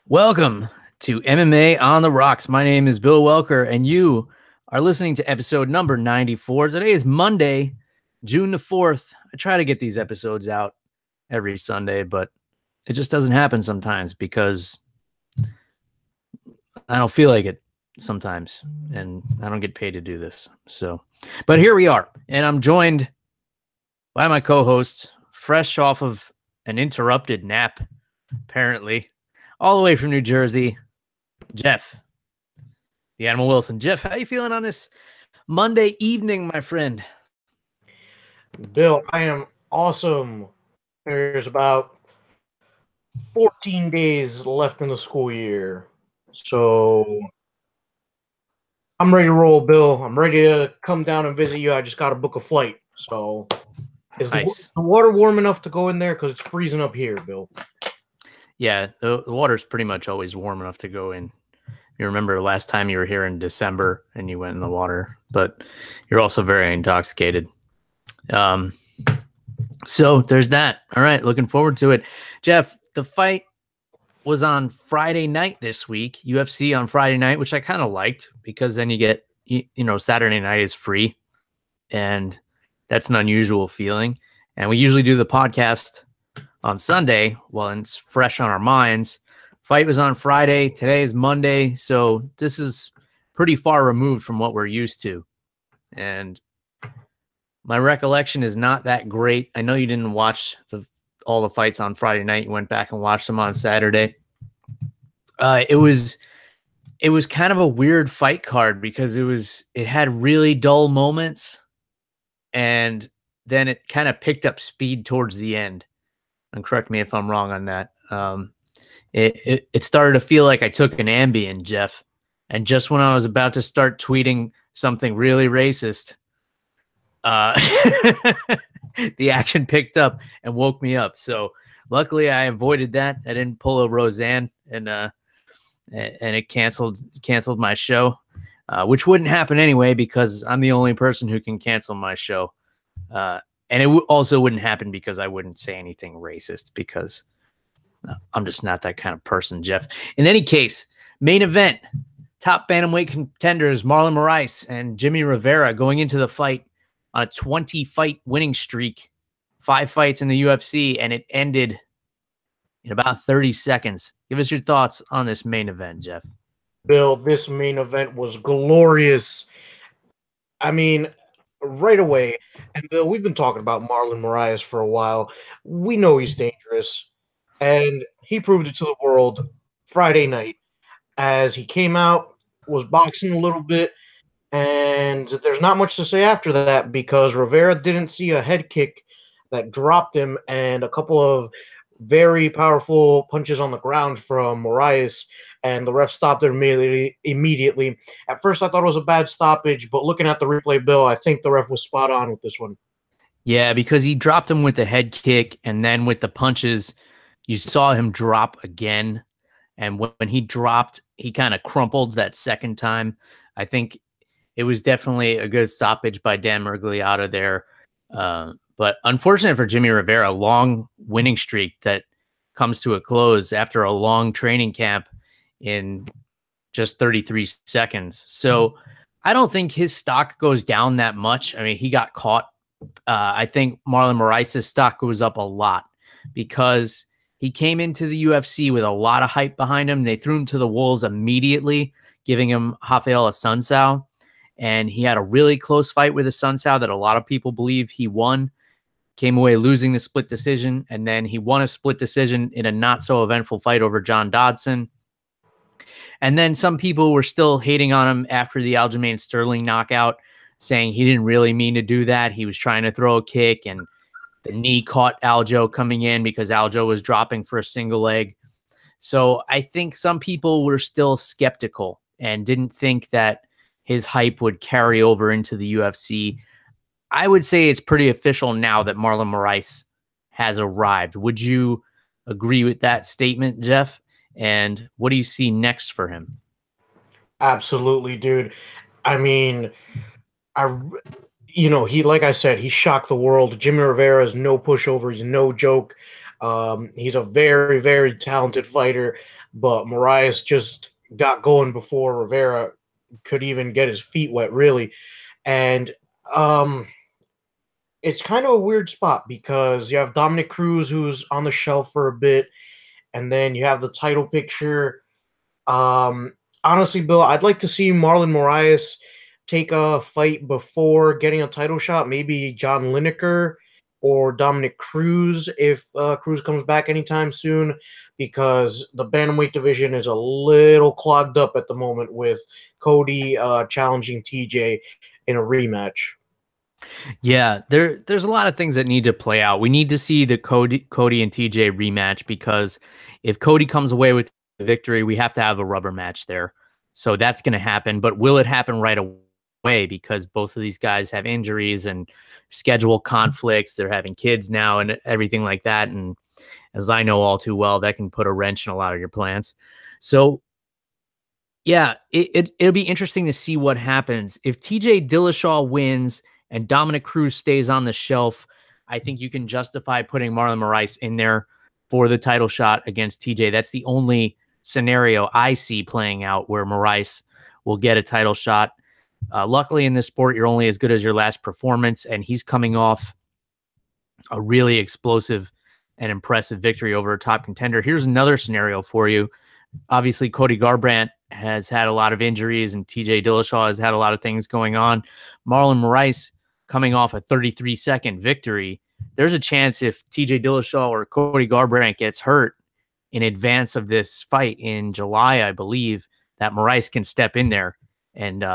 Welcome to MMA on the Rocks. My name is Bill Welker, and you are listening to episode number 94. Today is Monday, June the 4th. I try to get these episodes out every Sunday, but it just doesn't happen sometimes because I don't feel like it sometimes, and I don't get paid to do this. But here we are, and I'm joined by my co-host, fresh off of an interrupted nap, apparently, all the way from New Jersey, Jeff, the Animal Wilson. Jeff, how you feeling on this Monday evening, my friend? Bill, I am awesome. There's about 14 days left in the school year. So I'm ready to roll, Bill. I'm ready to come down and visit you. I just got to book a flight. So is Nice. the water warm enough to go in there? Because it's freezing up here, Bill. Yeah, the water's pretty much always warm enough to go in. You remember the last time you were here in December and you went in the water, but you're also very intoxicated. So there's that. All right, looking forward to it. Jeff, the fight was on Friday night this week, UFC on Friday night, which I kind of liked because then you get, Saturday night is free, and that's an unusual feeling. And we usually do the podcast on Sunday while it's fresh on our minds. Fight was on Friday. Today is Monday, so this is pretty far removed from what we're used to. And my recollection is not that great. I know you didn't watch all the fights on Friday night. You went back and watched them on Saturday. It was kind of a weird fight card because it had really dull moments, and then it kind of picked up speed towards the end. And correct me if I'm wrong on that. It started to feel like I took an Ambien, Jeff, and just when I was about to start tweeting something really racist, the action picked up and woke me up. So luckily I avoided that. I didn't pull a Roseanne and it canceled my show, which wouldn't happen anyway because I'm the only person who can cancel my show. And it also wouldn't happen because I wouldn't say anything racist because I'm just not that kind of person, Jeff. In any case, main event, top bantamweight contenders Marlon Moraes and Jimmie Rivera going into the fight on a 20-fight winning streak, 5 fights in the UFC, and it ended in about 30 seconds. Give us your thoughts on this main event, Jeff. Bill, this main event was glorious. I mean, right away, and Bill, we've been talking about Marlon Moraes for a while. We know he's dangerous, and he proved it to the world Friday night as he came out, was boxing a little bit, and there's not much to say after that because Rivera didn't see a head kick that dropped him and a couple of very powerful punches on the ground from Moraes, and the ref stopped it immediately. At first, I thought it was a bad stoppage, but looking at the replay, Bill, I think the ref was spot on with this one. Yeah, because he dropped him with the head kick, and then with the punches, you saw him drop again. And when he dropped, he kind of crumpled that second time. I think it was definitely a good stoppage by Dan Miragliotta there. But unfortunate for Jimmie Rivera, a long winning streak that comes to a close after a long training camp in just 33 seconds. So I don't think his stock goes down that much. I mean, he got caught. I think Marlon Moraes' stock goes up a lot because he came into the UFC with a lot of hype behind him. They threw him to the wolves immediately, giving him Rafael Assunção. And he had a really close fight with Assunção that a lot of people believe he won. Came away losing the split decision, and then he won a split decision in a not-so-eventful fight over John Dodson. And then some people were still hating on him after the Aljamain Sterling knockout, saying he didn't really mean to do that. He was trying to throw a kick, and the knee caught Aljo coming in because Aljo was dropping for a single leg. So I think some people were still skeptical and didn't think that his hype would carry over into the UFC. I would say it's pretty official now that Marlon Moraes has arrived. Would you agree with that statement, Jeff? And what do you see next for him? Absolutely, dude. I mean, he, like I said, he shocked the world. Jimmie Rivera is no pushover. He's no joke. He's a very, very talented fighter, but Moraes just got going before Rivera could even get his feet wet, really. And um, it's kind of a weird spot because you have Dominic Cruz, who's on the shelf for a bit, and then you have the title picture. Um, Honestly, Bill, I'd like to see Marlon Moraes take a fight before getting a title shot. Maybe John Lineker or Dominic Cruz if Cruz comes back anytime soon, because the bantamweight division is a little clogged up at the moment with Cody challenging TJ in a rematch. Yeah, there's a lot of things that need to play out. We need to see the Cody and TJ rematch, because if Cody comes away with the victory, we have to have a rubber match there. So that's going to happen, but will it happen right away? Because both of these guys have injuries and schedule conflicts. They're having kids now and everything like that. And as I know all too well, that can put a wrench in a lot of your plans. So yeah, it'll be interesting to see what happens. If TJ Dillashaw wins and Dominic Cruz stays on the shelf, I think you can justify putting Marlon Moraes in there for the title shot against TJ. That's the only scenario I see playing out where Moraes will get a title shot. Luckily, in this sport, you're only as good as your last performance, and he's coming off a really explosive and impressive victory over a top contender. Here's another scenario for you. Obviously, Cody Garbrandt has had a lot of injuries, and TJ Dillashaw has had a lot of things going on. Marlon Moraes coming off a 33-second victory. There's a chance if TJ Dillashaw or Cody Garbrandt gets hurt in advance of this fight in July, I believe, that Moraes can step in there and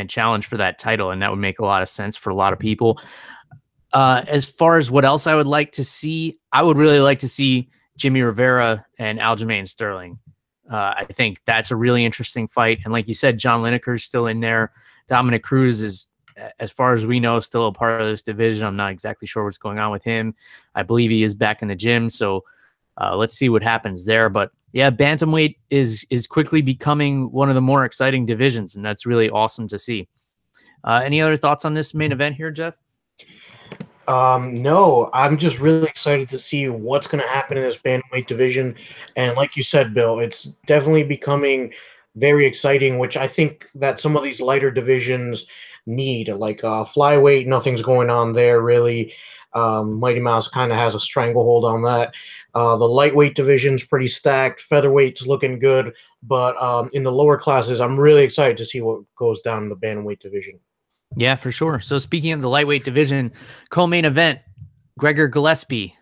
challenge for that title, and that would make a lot of sense for a lot of people. As far as what else I would like to see, I would really like to see Jimmie Rivera and Aljamain Sterling. I think that's a really interesting fight. And like you said, John Lineker is still in there. Dominic Cruz is, as far as we know, still a part of this division. I'm not exactly sure what's going on with him. I believe he is back in the gym. So let's see what happens there. But yeah, bantamweight is quickly becoming one of the more exciting divisions, and that's really awesome to see. Any other thoughts on this main event here, Jeff? No, I'm just really excited to see what's going to happen in this bantamweight division. And like you said, Bill, it's definitely becoming very exciting, which I think that some of these lighter divisions need. Like flyweight, nothing's going on there really. Mighty Mouse kind of has a stranglehold on that. The lightweight division's pretty stacked. Featherweight's looking good. But in the lower classes, I'm really excited to see what goes down in the bantamweight division. Yeah, for sure. So speaking of the lightweight division, co-main event, Gregor Gillespie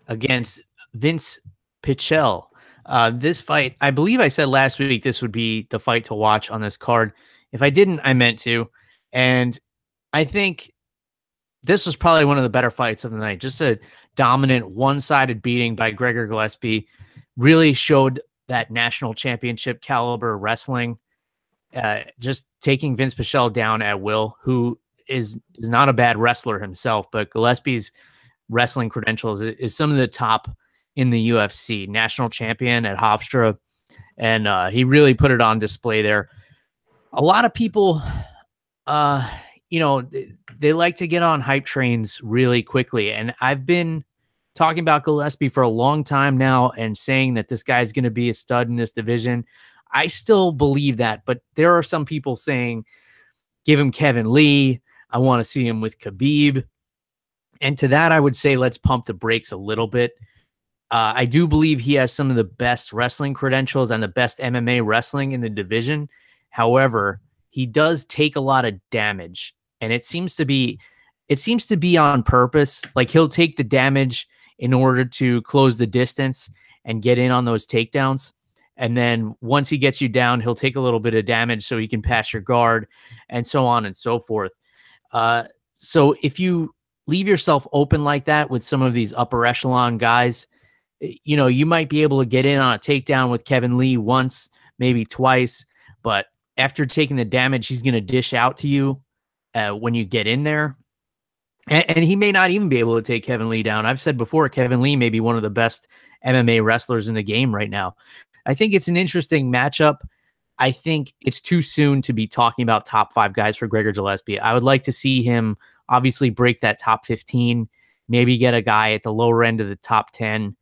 against Vince Pichel. This fight, I believe I said last week this would be the fight to watch on this card. If I didn't, I meant to. And I think this was probably one of the better fights of the night. Just a dominant one-sided beating by Gregor Gillespie. Really showed that national championship caliber wrestling. Just taking Vince Pichel down at will, who is not a bad wrestler himself, but Gillespie's wrestling credentials is some of the top in the UFC. National champion at Hofstra, and he really put it on display there. A lot of people, they like to get on hype trains really quickly, and I've been talking about Gillespie for a long time now and saying that this guy's going to be a stud in this division. I still believe that, but there are some people saying, give him Kevin Lee. I want to see him with Khabib. And to that, I would say, let's pump the brakes a little bit. I do believe he has some of the best wrestling credentials and the best MMA wrestling in the division. However, he does take a lot of damage, and it seems to be on purpose. Like, he'll take the damage in order to close the distance and get in on those takedowns. And then once he gets you down, he'll take a little bit of damage so he can pass your guard, and so on and so forth. So if you leave yourself open like that with some of these upper echelon guys, you might be able to get in on a takedown with Kevin Lee once, maybe twice. But after taking the damage, he's going to dish out to you when you get in there. And he may not even be able to take Kevin Lee down. I've said before, Kevin Lee may be one of the best MMA wrestlers in the game right now. I think it's an interesting matchup. I think it's too soon to be talking about top 5 guys for Gregor Gillespie. I would like to see him obviously break that top 15, maybe get a guy at the lower end of the top 10,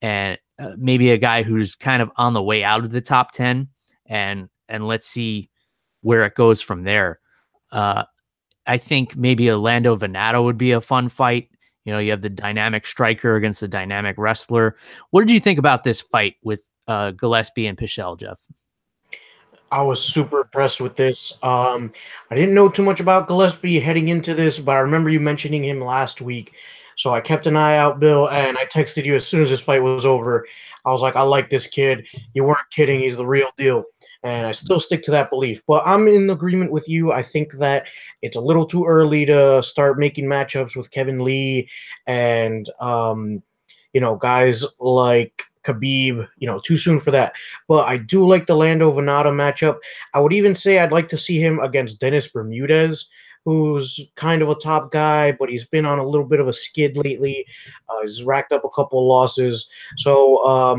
and maybe a guy who's kind of on the way out of the top 10, and let's see where it goes from there. Uh, I think maybe a Lando Venado would be a fun fight. You know, you have the dynamic striker against the dynamic wrestler. What did you think about this fight with Gillespie and Pichel, Jeff? I was super impressed with this. I didn't know too much about Gillespie heading into this, but I remember you mentioning him last week. So I kept an eye out, Bill, and I texted you as soon as this fight was over. I was like, I like this kid. You weren't kidding. He's the real deal. And I still stick to that belief. But I'm in agreement with you. I think that it's a little too early to start making matchups with Kevin Lee and guys like Khabib, too soon for that. But I do like the Lando Venata matchup. I would even say I'd like to see him against Dennis Bermudez, who's kind of a top guy, but he's been on a little bit of a skid lately. He's racked up a couple of losses. So,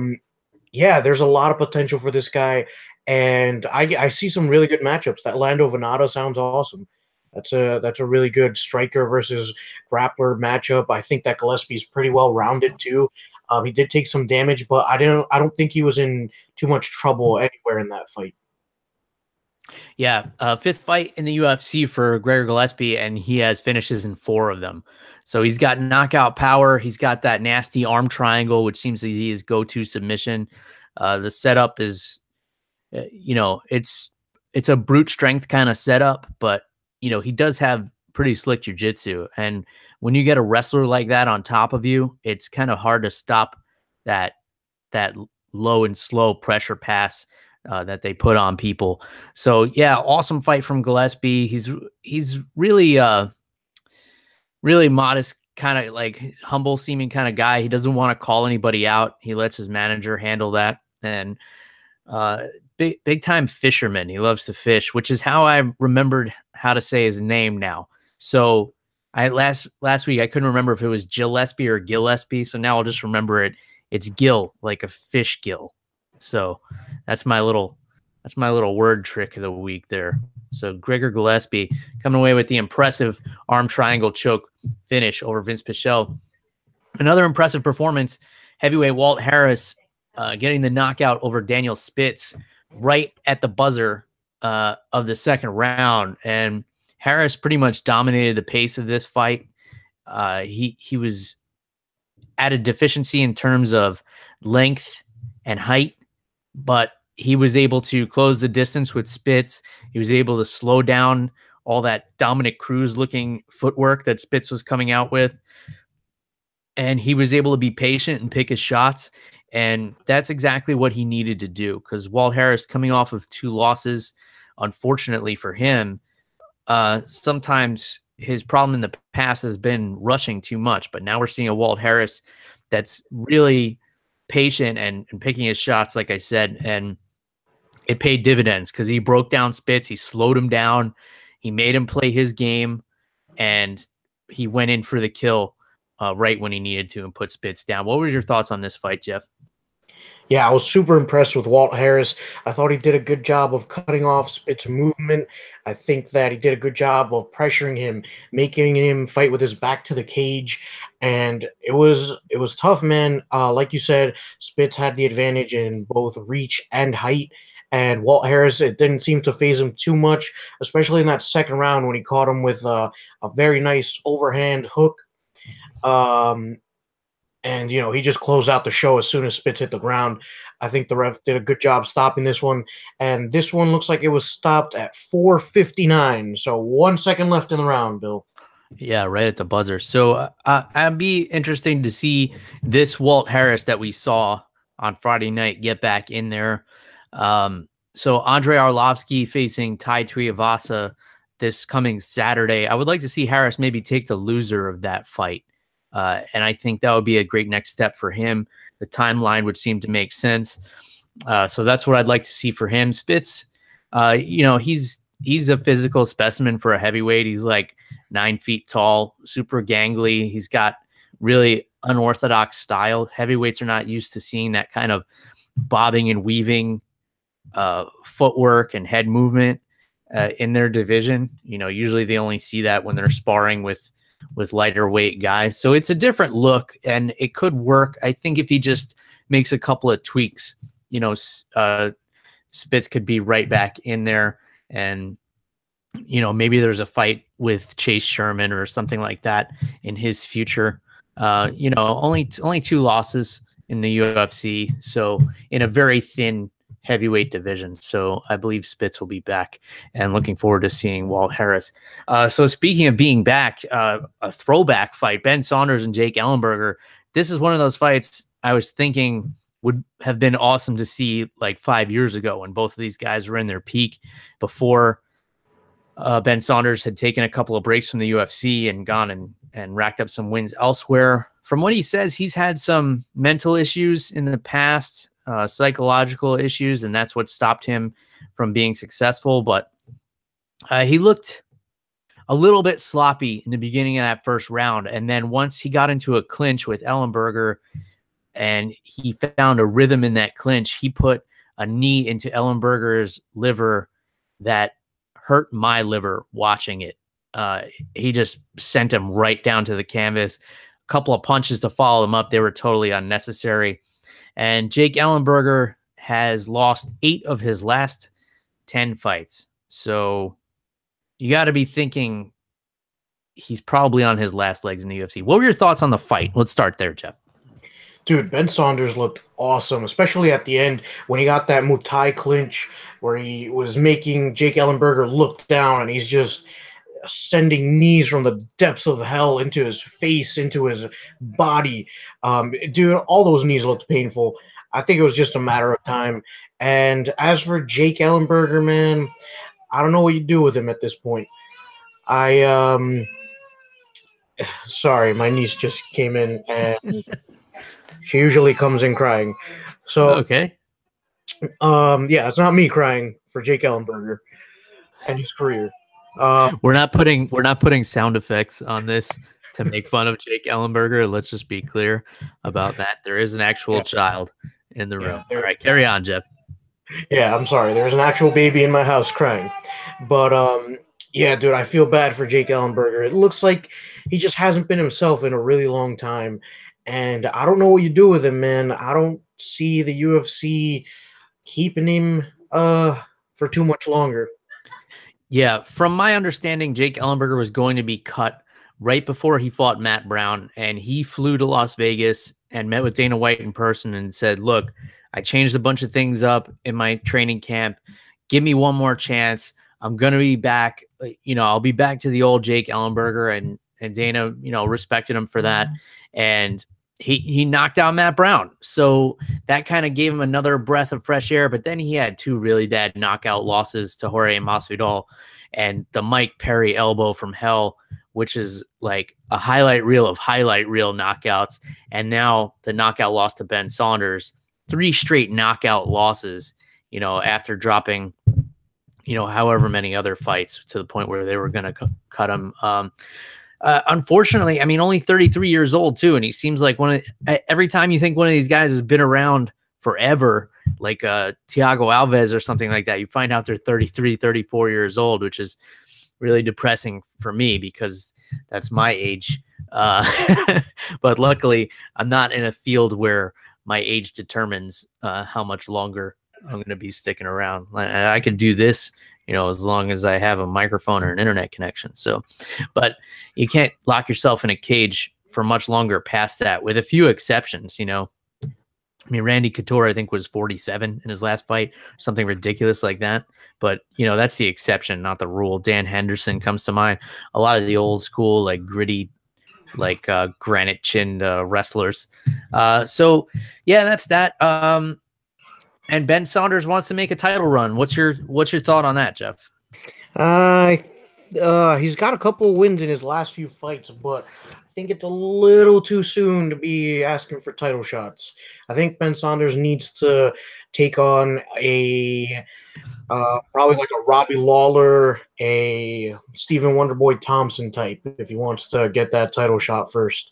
yeah, there's a lot of potential for this guy. And I see some really good matchups. That Lando Venata sounds awesome. That's a really good striker versus grappler matchup. I think that Gillespie's pretty well rounded too. He did take some damage, but I don't think he was in too much trouble anywhere in that fight. Yeah, fifth fight in the UFC for Gregor Gillespie, and he has finishes in 4 of them. So he's got knockout power. He's got that nasty arm triangle, which seems to be his go-to submission. The setup is, it's a brute strength kind of setup, but he does have pretty slick jiu-jitsu. And when you get a wrestler like that on top of you, it's kind of hard to stop that that low and slow pressure pass that they put on people. So yeah, awesome fight from Gillespie. He's really modest, kind of like humble seeming kind of guy. He doesn't want to call anybody out. He lets his manager handle that. And big time fisherman. He loves to fish, which is how I remembered how to say his name now. So I last week I couldn't remember if it was Gillespie or Gillespie. So now I'll just remember it. It's gill, like a fish gill. So that's my little word trick of the week there. So Gregor Gillespie coming away with the impressive arm triangle choke finish over Vince Pichel. Another impressive performance, heavyweight Walt Harris getting the knockout over Daniel Spitz right at the buzzer of the second round. And Harris pretty much dominated the pace of this fight. He was at a deficiency in terms of length and height, but he was able to close the distance with Spitz. He was able to slow down all that Dominic Cruz looking footwork that Spitz was coming out with. And he was able to be patient and pick his shots. And that's exactly what he needed to do, because Walt Harris, coming off of 2 losses, unfortunately for him, sometimes his problem in the past has been rushing too much. But now we're seeing a Walt Harris that's really patient and picking his shots, like I said, and it paid dividends because he broke down Spitz. He slowed him down. He made him play his game, and he went in for the kill right when he needed to and put Spitz down. What were your thoughts on this fight, Jeff? Yeah, I was super impressed with Walt Harris. I thought he did a good job of cutting off Spitz' movement. I think that he did a good job of pressuring him, making him fight with his back to the cage, and it was tough, man. Like you said, Spitz had the advantage in both reach and height, and Walt Harris, it didn't seem to phase him too much, especially in that second round when he caught him with a very nice overhand hook. Um, and he just closed out the show as soon as Spitz hit the ground. I think the ref did a good job stopping this one, and this one looks like it was stopped at 4:59. So 1 second left in the round, Bill. Yeah, right at the buzzer. So I'd be interesting to see this Walt Harris that we saw on Friday night get back in there. So Andre Arlovsky facing Tai Tuivasa this coming Saturday. I would like to see Harris maybe take the loser of that fight. And I think that would be a great next step for him. The timeline would seem to make sense. So that's what I'd like to see for him. Spitz, he's a physical specimen for a heavyweight. He's like 9 feet tall, super gangly. He's got really unorthodox style. Heavyweights are not used to seeing that kind of bobbing and weaving footwork and head movement in their division. Usually they only see that when they're sparring with with lighter weight guys. So it's a different look, and it could work. I think if he just makes a couple of tweaks, Spitz could be right back in there, and maybe there's a fight with Chase Sherman or something like that in his future. Only 2 losses in the UFC, so in a very thin heavyweight division. So I believe Spitz will be back, and looking forward to seeing Walt Harris. So speaking of being back, a throwback fight, Ben Saunders and Jake Ellenberger. This is one of those fights I was thinking would have been awesome to see like 5 years ago when both of these guys were in their peak before Ben Saunders had taken a couple of breaks from the UFC and gone and racked up some wins elsewhere. From what he says, he's had some mental issues in the past, psychological issues, and that's what stopped him from being successful. But he looked a little bit sloppy in the beginning of that first round. And then once he got into a clinch with Ellenberger and he found a rhythm in that clinch, he put a knee into Ellenberger's liver that hurt my liver watching it. He just sent him right down to the canvas. A couple of punches to follow him up. They were totally unnecessary. And Jake Ellenberger has lost 8 of his last 10 fights. So you got to be thinking he's probably on his last legs in the UFC. What were your thoughts on the fight? Let's start there, Jeff. Dude, Ben Saunders looked awesome, especially at the end when he got that Muay Thai clinch where he was making Jake Ellenberger look down, and he's just sending knees from the depths of hell into his face, into his body. Dude, all those knees looked painful. I think it was just a matter of time. And as for Jake Ellenberger, man, I don't know what you do with him at this point. Sorry, my niece just came in, and she usually comes in crying. So, okay. Yeah, it's not me crying for Jake Ellenberger and his career. We're not putting sound effects on this to make fun of Jake Ellenberger. Let's just be clear about that. There is an actual child in the room. All right, carry on, Jeff. Yeah, I'm sorry. There's an actual baby in my house crying. But yeah, dude, I feel bad for Jake Ellenberger. It looks like he just hasn't been himself in a really long time. And I don't know what you do with him, man. I don't see the UFC keeping him for too much longer. Yeah, from my understanding, Jake Ellenberger was going to be cut right before he fought Matt Brown, and he flew to Las Vegas and met with Dana White in person and said, look, I changed a bunch of things up in my training camp. Give me one more chance. I'm going to be back. I'll be back to the old Jake Ellenberger, and Dana, respected him for that. And he knocked out Matt Brown. So that kind of gave him another breath of fresh air. But then he had 2 really bad knockout losses to Jorge Masvidal and the Mike Perry elbow from hell, which is like a highlight reel of highlight reel knockouts. And now the knockout loss to Ben Saunders, 3 straight knockout losses, after dropping, however many other fights to the point where they were going to cut him. Unfortunately, I mean, only 33 years old too. And he seems like every time you think one of these guys has been around forever, like Thiago Alves or something like that, you find out they're 33, 34 years old, which is really depressing for me because that's my age. But luckily I'm not in a field where my age determines how much longer I'm going to be sticking around. I could do this, as long as I have a microphone or an internet connection. So, but you can't lock yourself in a cage for much longer past that, with a few exceptions. I mean, Randy Couture, I think, was 47 in his last fight, something ridiculous like that. But, that's the exception, not the rule. Dan Henderson comes to mind. A lot of the old school, like gritty, like granite chinned wrestlers. So yeah, that's that. And Ben Saunders wants to make a title run. What's your thought on that, Jeff? He's got a couple of wins in his last few fights, but I think it's a little too soon to be asking for title shots. I think Ben Saunders needs to take on a probably like a Robbie Lawler, a Stephen Wonderboy Thompson type if he wants to get that title shot first.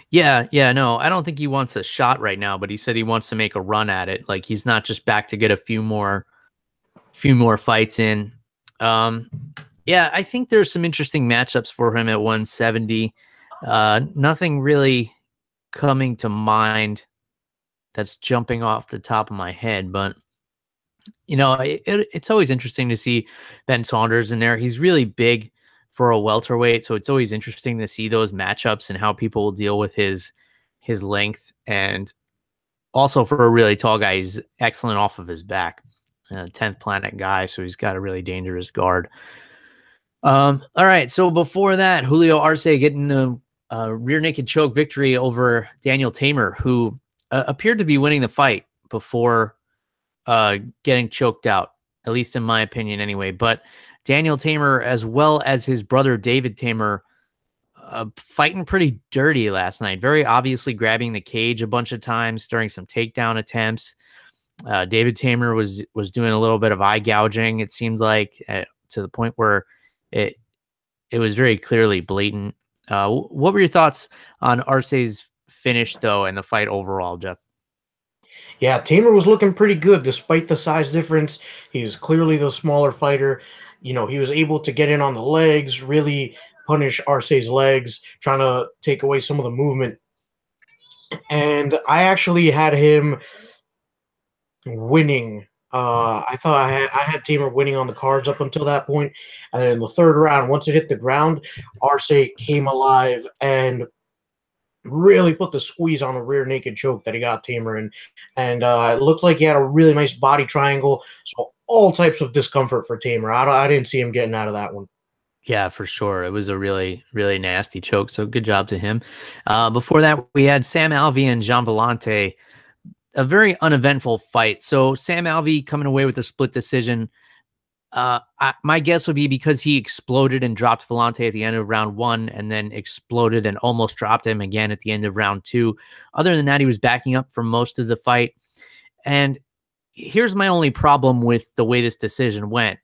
Yeah, no, I don't think he wants a shot right now, but he said he wants to make a run at it. Like, he's not just back to get a few more fights in. Yeah, I think there's some interesting matchups for him at 170. Nothing really coming to mind that's jumping off the top of my head, but it's always interesting to see Ben Saunders in there. He's really big for a welterweight, so it's always interesting to see those matchups and how people will deal with his length. And also for a really tall guy, he's excellent off of his back. 10th planet guy, so he's got a really dangerous guard. All right, so before that, Julio Arce getting a rear naked choke victory over Daniel Tamer, who appeared to be winning the fight before getting choked out, at least in my opinion anyway. But Daniel Tamer, as well as his brother David Tamer, fighting pretty dirty last night, very obviously grabbing the cage a bunch of times during some takedown attempts. David Tamer was doing a little bit of eye gouging, it seemed like, to the point where it was very clearly blatant. What were your thoughts on Arce's finish, though, and the fight overall, Jeff? Yeah, Tamer was looking pretty good despite the size difference. He was clearly the smaller fighter. He was able to get in on the legs, really punish Arce's legs, trying to take away some of the movement. And I actually had him winning. I thought I had Tamer winning on the cards up until that point, and then in the third round, once it hit the ground, Arce came alive and really put the squeeze on the rear naked choke that he got Tamer in, and it looked like he had a really nice body triangle. So all types of discomfort for Tamer. I didn't see him getting out of that one. Yeah, for sure. It was a really, really nasty choke. So good job to him. Before that, we had Sam Alvey and Jean Vellante, a very uneventful fight. So Sam Alvey coming away with a split decision. My guess would be because he exploded and dropped Vellante at the end of round 1, and then exploded and almost dropped him again at the end of round 2. Other than that, he was backing up for most of the fight. And here's my only problem with the way this decision went.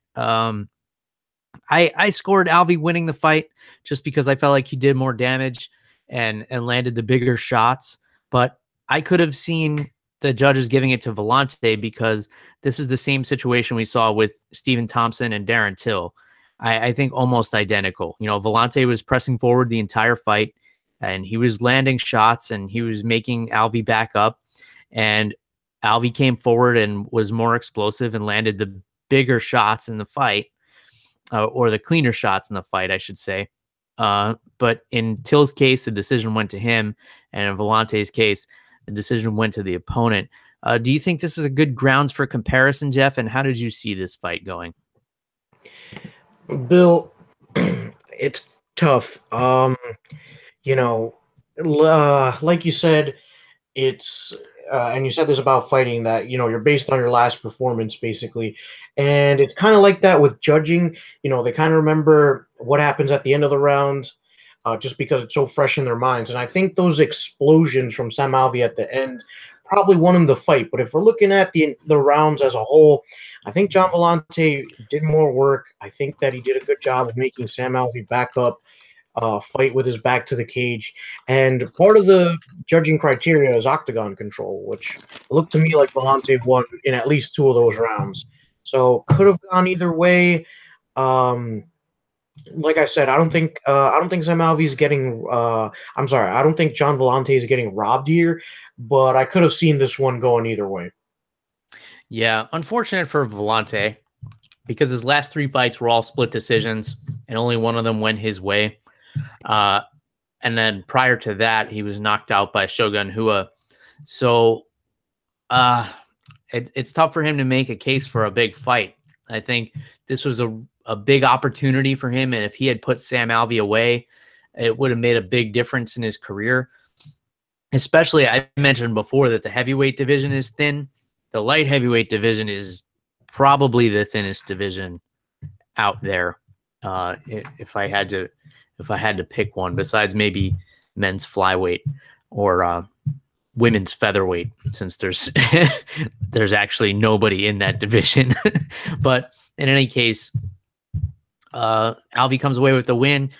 I scored Alvey winning the fight just because I felt like he did more damage and landed the bigger shots. But I could have seen the judges giving it to Vellante because this is the same situation we saw with Stephen Thompson and Darren Till. I think almost identical. Vellante was pressing forward the entire fight, and he was landing shots, and he was making Alvey back up. And Alvey came forward and was more explosive and landed the bigger shots in the fight. Or the cleaner shots in the fight, I should say. But in Till's case, the decision went to him. And in Vellante's case, the decision went to the opponent. Do you think this is a good grounds for comparison, Jeff? And how did you see this fight going? Bill, it's tough. Like you said, it's and you said this about fighting that you're based on your last performance basically, and it's kind of like that with judging. They kind of remember what happens at the end of the round, just because it's so fresh in their minds. And I think those explosions from Sam Alvey at the end probably won him the fight. But if we're looking at the rounds as a whole, I think John Vellante did more work. I think that he did a good job of making Sam Alvey back up, fight with his back to the cage. And part of the judging criteria is octagon control, which looked to me like Vellante won in at least 2 of those rounds. So could have gone either way. Like I said, I don't think Sam Alvey's getting. I'm sorry, I don't think John Vellante is getting robbed here, but I could have seen this one going either way. Yeah, unfortunate for Vellante because his last 3 fights were all split decisions, and only one of them went his way. And then prior to that, he was knocked out by Shogun Rua. So it's tough for him to make a case for a big fight. I think this was a big opportunity for him, and if he had put Sam Alvey away, it would have made a big difference in his career. Especially, I mentioned before that the heavyweight division is thin. The light heavyweight division is probably the thinnest division out there. If I had to pick one, besides maybe men's flyweight or women's featherweight, since there's actually nobody in that division. But in any case, Alvey comes away with the win.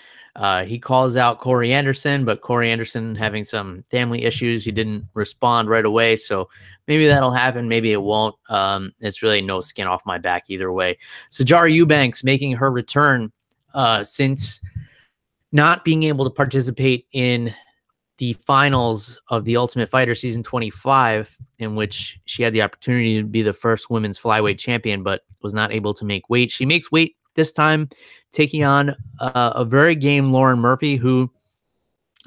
He calls out Corey Anderson, but Corey Anderson having some family issues, he didn't respond right away. So maybe that'll happen, maybe it won't. It's really no skin off my back either way. Sijara Eubanks making her return since not being able to participate in the finals of the Ultimate Fighter season 25, in which she had the opportunity to be the first women's flyweight champion, but was not able to make weight. She makes weight this time, taking on a very game Lauren Murphy, who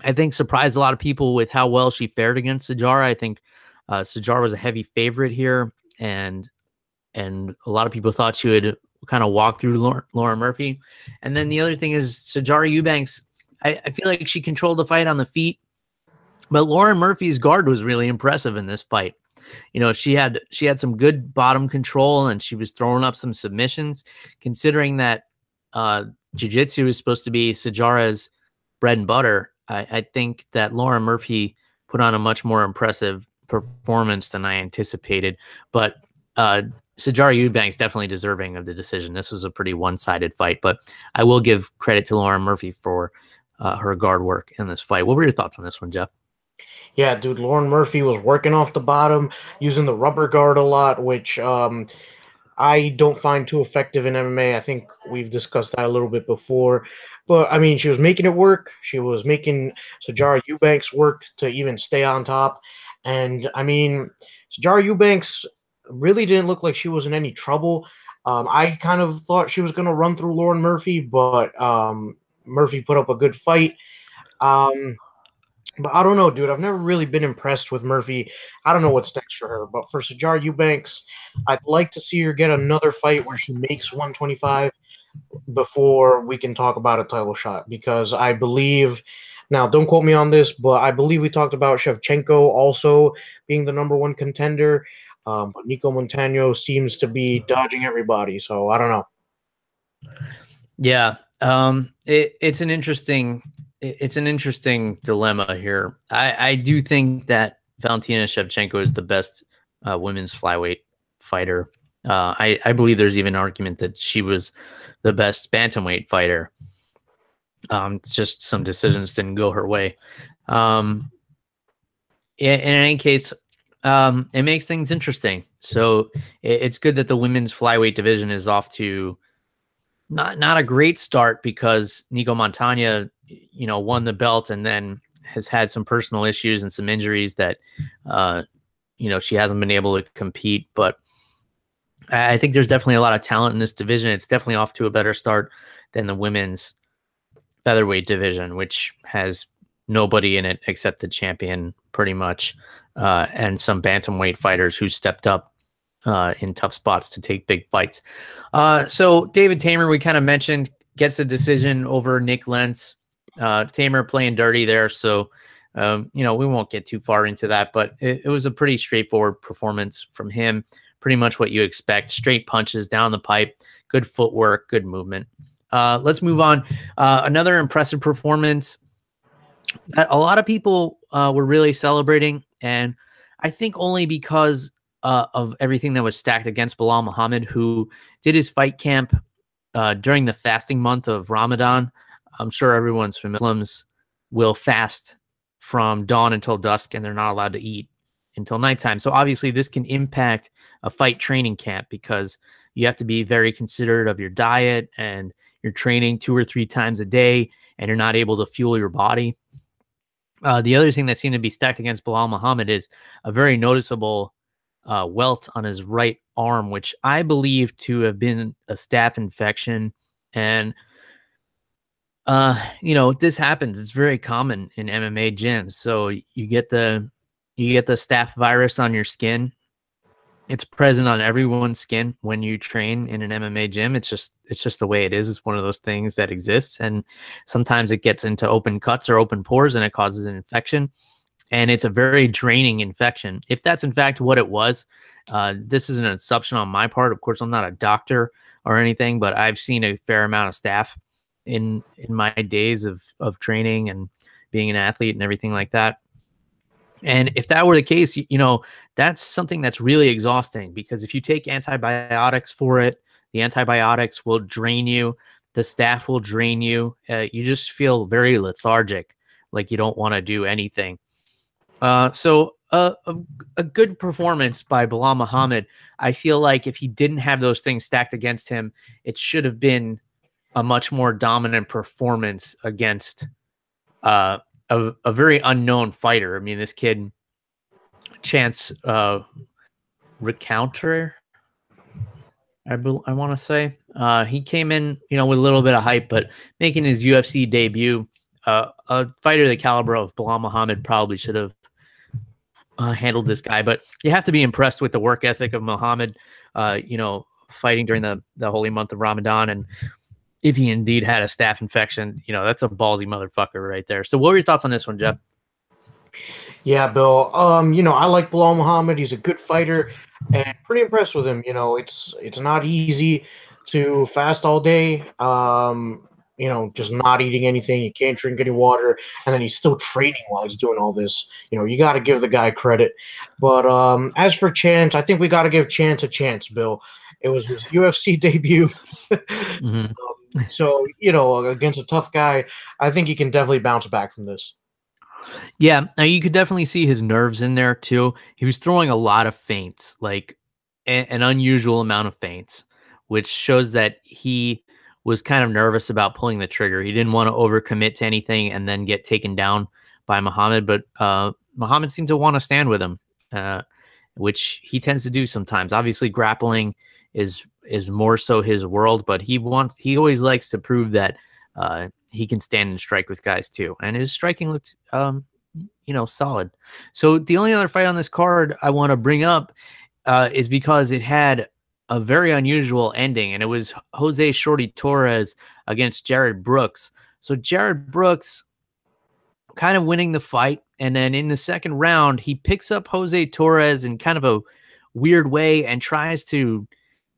I think surprised a lot of people with how well she fared against Sajara. I think Sajara was a heavy favorite here, and a lot of people thought she would kind of walk through Lauren Murphy. And then the other thing is Sajara Eubanks. I feel like she controlled the fight on the feet, but Lauren Murphy's guard was really impressive in this fight. You know, she had some good bottom control, and she was throwing up some submissions, considering that jiu-jitsu is supposed to be Sajara's bread and butter. I think that Lauren Murphy put on a much more impressive performance than I anticipated, but Sajara Eubanks definitely deserving of the decision. This was a pretty one-sided fight, but I will give credit to Lauren Murphy for her guard work in this fight. What were your thoughts on this one, Jeff? Yeah, dude, Lauren Murphy was working off the bottom, using the rubber guard a lot, which I don't find too effective in MMA. I think we've discussed that a little bit before. But, I mean, she was making it work. She was making Sajara Eubanks work to even stay on top. And, I mean, Sajara Eubanks really didn't look like she was in any trouble. I kind of thought she was going to run through Lauren Murphy, but Murphy put up a good fight. But I don't know, dude. I've never really been impressed with Murphy. I don't know what's next for her. But for Sajara Eubanks, I'd like to see her get another fight where she makes 125 before we can talk about a title shot. Because I believe, now don't quote me on this, but I believe we talked about Shevchenko also being the #1 contender. But Nico Montano seems to be dodging everybody. So I don't know. Yeah, it's an interesting dilemma here. I do think that Valentina Shevchenko is the best women's flyweight fighter. I believe there's even an argument that she was the best bantamweight fighter. Just some decisions didn't go her way. In any case, it makes things interesting. So it's good that the women's flyweight division is off to not a great start, because Nico Montano, you know, won the belt and then has had some personal issues and some injuries that, you know, she hasn't been able to compete. But I think there's definitely a lot of talent in this division. It's definitely off to a better start than the women's featherweight division, which has nobody in it except the champion pretty much, and some bantamweight fighters who stepped up in tough spots to take big fights. So David Tamer, we kind of mentioned, gets a decision over Nick Lentz. Tamer playing dirty there, so you know, we won't get too far into that, but it was a pretty straightforward performance from him. Pretty much what you expect: straight punches down the pipe, good footwork, good movement. Let's move on. Another impressive performance that a lot of people were really celebrating, and I think only because of everything that was stacked against Bilal Muhammad, who did his fight camp during the fasting month of Ramadan. I'm sure everyone's familiar. Muslims will fast from dawn until dusk, and they're not allowed to eat until nighttime. So obviously this can impact a fight training camp, because you have to be very considerate of your diet, and you're training 2 or 3 times a day, and you're not able to fuel your body. The other thing that seemed to be stacked against Bilal Muhammad is a very noticeable welt on his right arm, which I believe to have been a staph infection. And you know, this happens. It's very common in MMA gyms. So you get the staph virus on your skin. It's present on everyone's skin when you train in an MMA gym. It's just the way it is. It's one of those things that exists, and sometimes it gets into open cuts or open pores, and it causes an infection. And it's a very draining infection. If that's in fact what it was, this is an assumption on my part. Of course, I'm not a doctor or anything, but I've seen a fair amount of staph in my days of training and being an athlete and everything like that. And if that were the case, you know, that's something that's really exhausting, because if you take antibiotics for it, the antibiotics will drain you. The staph will drain you. You just feel very lethargic, like you don't want to do anything. So a good performance by Bilal Muhammad. I feel like if he didn't have those things stacked against him, it should have been a much more dominant performance against a very unknown fighter. I mean, this kid, Chance Recounter, I want to say, he came in, with a little bit of hype, but making his UFC debut, a fighter the caliber of Bilal Muhammad probably should have handled this guy. But you have to be impressed with the work ethic of Muhammad, fighting during the holy month of Ramadan. And if he indeed had a staph infection, that's a ballsy motherfucker right there. So what were your thoughts on this one, Jeff? Yeah, Bill. I like Bilal Muhammad. He's a good fighter, and pretty impressed with him. It's not easy to fast all day. Just not eating anything. You can't drink any water, and then he's still training while he's doing all this. You got to give the guy credit. But as for Chance, I think we got to give Chance a chance, Bill. It was his UFC debut. Mm-hmm. So, against a tough guy, I think he can definitely bounce back from this. Yeah, now you could definitely see his nerves in there too. He was throwing a lot of feints, like an unusual amount of feints, which shows that he was kind of nervous about pulling the trigger. He didn't want to overcommit to anything and then get taken down by Muhammad, but Muhammad seemed to want to stand with him, which he tends to do sometimes. Obviously, grappling is more so his world, but he always likes to prove that he can stand and strike with guys too. And his striking looks, solid. So the only other fight on this card I want to bring up is because it had a very unusual ending, and it was Jose Shorty Torres against Jared Brooks. So Jared Brooks kind of winning the fight, and then in the second round, he picks up Jose Torres in kind of a weird way and tries to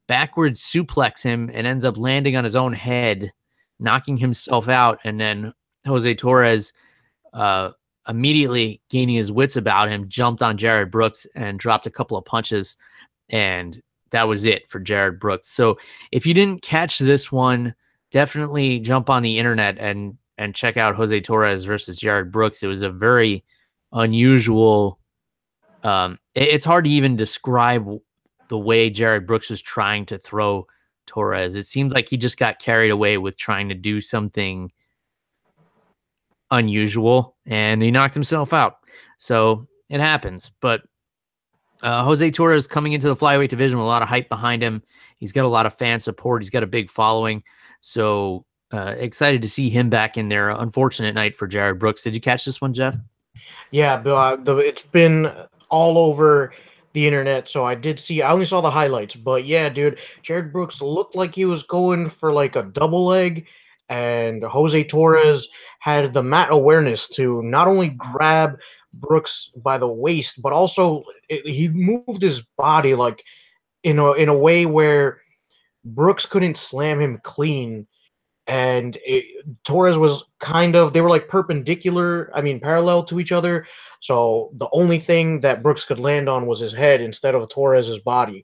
backwards suplex him and ends up landing on his own head, knocking himself out. And then Jose Torres, immediately gaining his wits about him, jumped on Jared Brooks and dropped a couple of punches. And that was it for Jared Brooks. So if you didn't catch this one, definitely jump on the internet and check out Jose Torres versus Jared Brooks. It was a very unusual. It's hard to even describe the way Jared Brooks was trying to throw Torres. It seemed like he just got carried away with trying to do something unusual, and he knocked himself out. So it happens. But Jose Torres coming into the flyweight division with a lot of hype behind him. He's got a lot of fan support. He's got a big following. So excited to see him back in there. Unfortunate night for Jared Brooks. Did you catch this one, Jeff? Yeah, Bill. It's been all over the internet, so I did see. I only saw the highlights, but yeah, dude, Jared Brooks looked like he was going for like a double leg, and Jose Torres had the mat awareness to not only grab Brooks by the waist, but also he moved his body like in a way where Brooks couldn't slam him clean, and Torres was they were like parallel to each other. So the only thing that Brooks could land on was his head instead of Torres's body.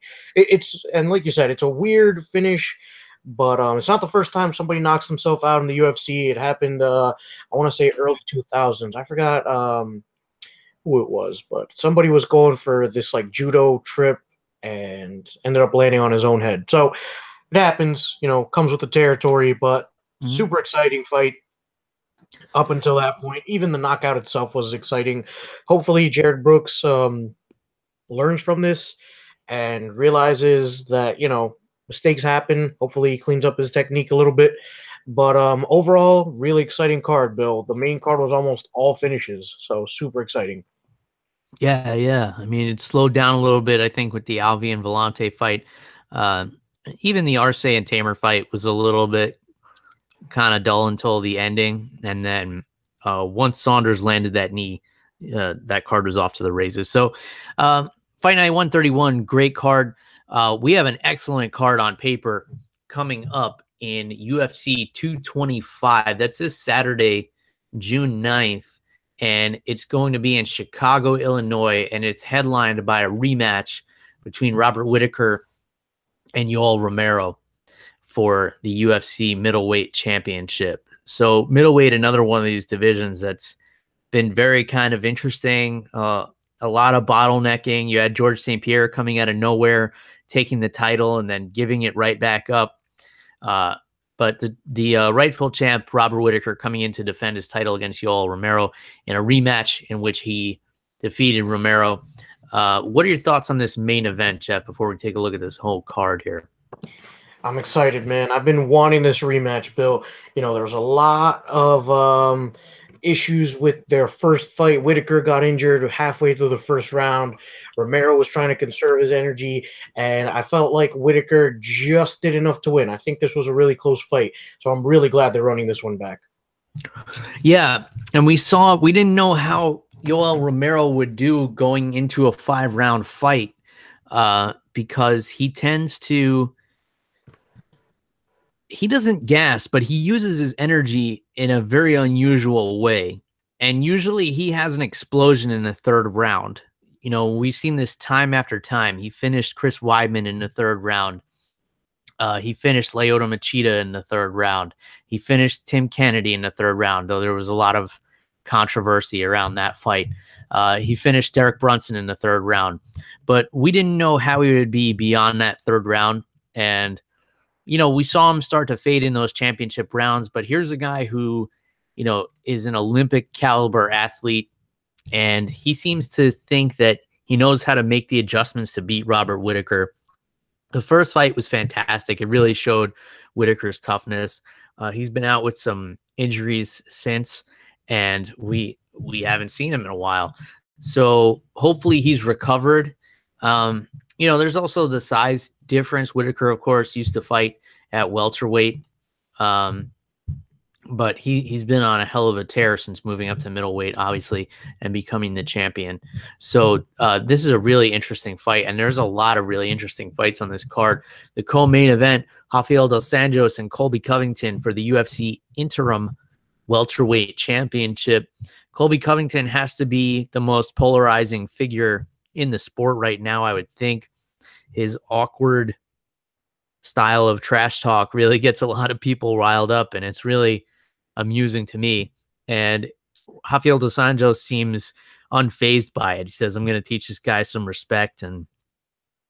And like you said, it's a weird finish, but it's not the first time somebody knocks himself out in the UFC. It happened, I want to say early 2000s. I forgot who it was, but somebody was going for this like judo trip and ended up landing on his own head. So it happens, comes with the territory, but super exciting fight up until that point. Even the knockout itself was exciting. Hopefully, Jared Brooks learns from this and realizes that, mistakes happen. Hopefully, he cleans up his technique a little bit. But overall, really exciting card, Bill. The main card was almost all finishes, so super exciting. Yeah. I mean, it slowed down a little bit, I think, with the Alvi and Vellante fight. Even the Arce and Tamer fight was a little bit kind of dull until the ending. And then once Saunders landed that knee, that card was off to the races. So Fight Night 131, great card. We have an excellent card on paper coming up in UFC 225. That's this Saturday, June 9th. And it's going to be in Chicago, Illinois. And it's headlined by a rematch between Robert Whittaker and Yoel Romero for the UFC Middleweight Championship. So middleweight, another one of these divisions that's been very kind of interesting. A lot of bottlenecking. You had George St. Pierre coming out of nowhere, taking the title and then giving it right back up. But the rightful champ, Robert Whittaker, coming in to defend his title against Yoel Romero in a rematch in which he defeated Romero. What are your thoughts on this main event, Jeff, before we take a look at this whole card here? I'm excited, man. I've been wanting this rematch, Bill. There was a lot of issues with their first fight. Whittaker got injured halfway through the first round. Romero was trying to conserve his energy, and I felt like Whittaker just did enough to win. I think this was a really close fight, so I'm really glad they're running this one back. Yeah, and we didn't know how Yoel Romero would do going into a 5-round fight because he doesn't gas, but he uses his energy in a very unusual way. And usually he has an explosion in the third round. We've seen this time after time. He finished Chris Weidman in the third round. He finished Lyoto Machida in the third round. He finished Tim Kennedy in the third round, though there was a lot of controversy around that fight. He finished Derek Brunson in the third round. But we didn't know how he would be beyond that third round. And we saw him start to fade in those championship rounds, but here's a guy who, is an Olympic caliber athlete, and he seems to think that he knows how to make the adjustments to beat Robert Whittaker. The first fight was fantastic. It really showed Whittaker's toughness. He's been out with some injuries since, and we haven't seen him in a while. So hopefully he's recovered. There's also the size difference. Whittaker, of course, used to fight at welterweight, but he's been on a hell of a tear since moving up to middleweight, obviously, and becoming the champion. So this is a really interesting fight, and there's a lot of really interesting fights on this card. The co-main event, Rafael dos Anjos and Colby Covington for the UFC interim welterweight championship. Colby Covington has to be the most polarizing figure in the sport right now, I would think. His awkward style of trash talk really gets a lot of people riled up, and it's really amusing to me. And Rafael dos Anjos seems unfazed by it. He says, I'm going to teach this guy some respect, and